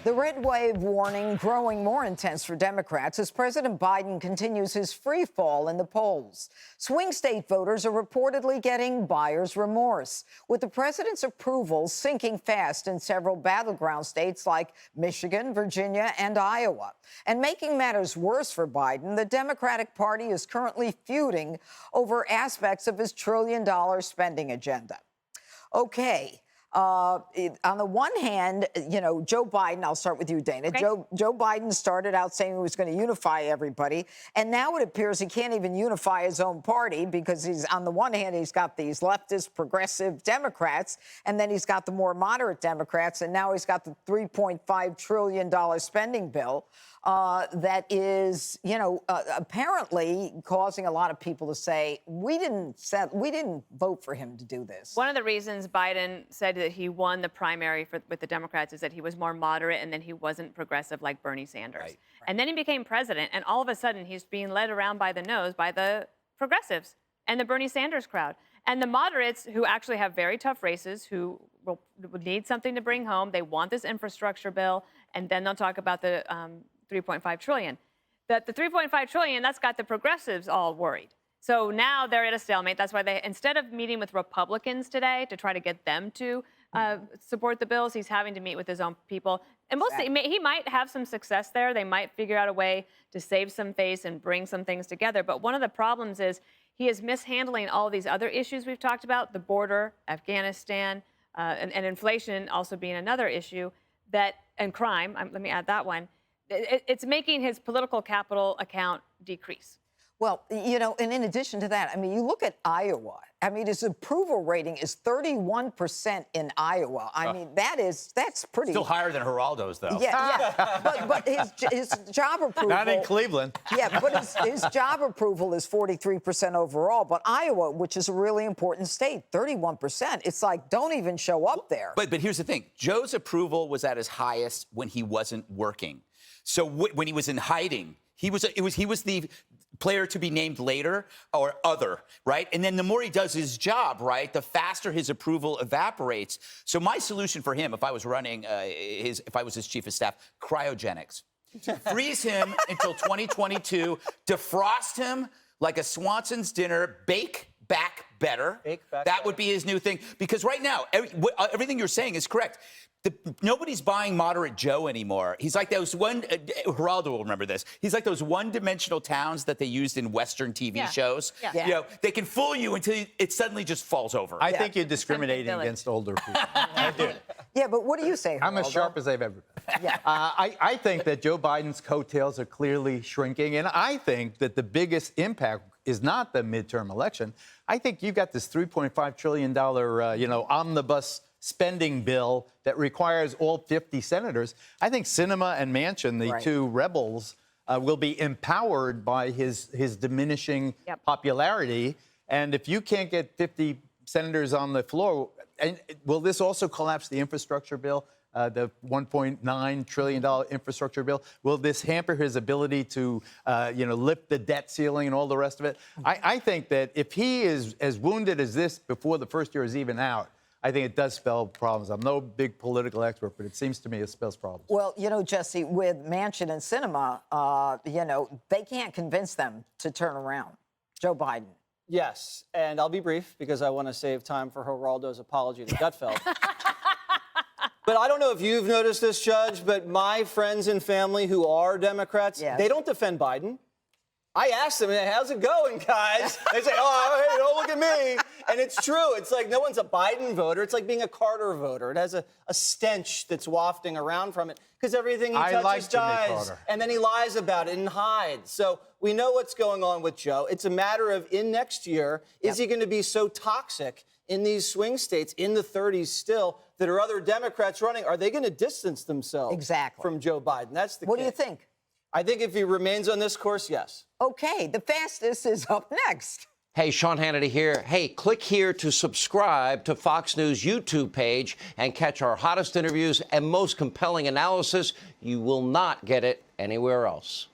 The red wave warning growing more intense for Democrats as President Biden continues his free fall in the polls. Swing state voters are reportedly getting buyer's remorse, with the president's approval sinking fast in several battleground states like Michigan, Virginia, and Iowa. And making matters worse for Biden, the Democratic Party is currently feuding over aspects of his trillion-dollar spending agenda. Okay. On the one hand, you know, Joe Biden, I'll start with you, Dana. Okay. Joe Biden started out saying he was going to unify everybody. And now it appears he can't even unify his own party because he's, on the one hand, he's got these leftist progressive Democrats, and then he's got the more moderate Democrats, and now he's got the $3.5 trillion spending bill that is, you know, apparently causing a lot of people to say, we didn't vote for him to do this. One of the reasons Biden said that he won the primary with the Democrats is that he was more moderate and then he wasn't progressive like Bernie Sanders. Right. And then he became president, and all of a sudden he's being led around by the nose by the progressives and the Bernie Sanders crowd. And the moderates, who actually have very tough races, who will need something to bring home, they want this infrastructure bill, and then they'll talk about the $3.5 trillion. The $3.5 trillion, that's got the progressives all worried. So now they're at a stalemate. That's why they, instead of meeting with Republicans today to try to get them to support the bills, he's having to meet with his own people. And we'll see. He might have some success there. They might figure out a way to save some face and bring some things together. But one of the problems is he is mishandling all these other issues we've talked about, the border, Afghanistan, and inflation also being another issue, and crime, let me add that one. It's making his political capital account decrease. Well, you know, and in addition to that, I mean, you look at Iowa. I mean, his approval rating is 31% in Iowa. I mean, that's pretty. Still higher than Geraldo's, though. Yeah. But his job approval. Not in Cleveland. Yeah, but his job approval is 43% overall. But Iowa, which is a really important state, 31%. It's like, don't even show up there. But here's the thing. Joe's approval was at his highest when he wasn't working. So when he was in hiding, he was the player to be named later or other, right? And then the more he does his job, right, the faster his approval evaporates. So my solution for him, if I was running if I was his chief of staff, cryogenics. Freeze him until 2022, defrost him like a Swanson's dinner, bake back better. That would be his new thing. Because right now, everything you're saying is correct. Nobody's buying moderate Joe anymore. He's like those Geraldo will remember this. He's like those one-dimensional towns that they used in Western TV shows. Yeah. You know, they can fool you until it suddenly just falls over. I think you're discriminating against older people. I do. Yeah, but what do you say, Geraldo? I'm as sharp as I've ever been. Yeah. I think that Joe Biden's coattails are clearly shrinking, and I think that the biggest impact is not the midterm election. I think you've got this $3.5 trillion, omnibus spending bill that requires all 50 senators. I think Sinema and Manchin, the two rebels, will be empowered by his diminishing popularity. And if you can't get 50 senators on the floor, and will this also collapse the infrastructure bill, the $1.9 trillion infrastructure bill? Will this hamper his ability to, lift the debt ceiling and all the rest of it? I think that if he is as wounded as this before the first year is even out, I think it does spell problems. I'm no big political expert, but it seems to me it spells problems. Well, you know, Jesse, with Manchin and Sinema, they can't convince them to turn around. Joe Biden. Yes, and I'll be brief because I want to save time for Geraldo's apology to Gutfeld. But I don't know if you've noticed this, Judge, but my friends and family who are Democrats, they don't defend Biden. I asked them, how's it going, guys? They say, oh, hey, don't look at me. And it's true. It's like no one's a Biden voter. It's like being a Carter voter. It has a stench that's wafting around from it because everything he touches dies. And then he lies about it and hides. So we know what's going on with Joe. It's a matter of in next year, is he going to be so toxic in these swing states, in the 30s still, that are other Democrats running? Are they going to distance themselves from Joe Biden? That's the key. What do you think? I think if he remains on this course, yes. Okay, the fastest is up next. Hey, Sean Hannity here. Hey, click here to subscribe to Fox News YouTube page and catch our hottest interviews and most compelling analysis. You will not get it anywhere else.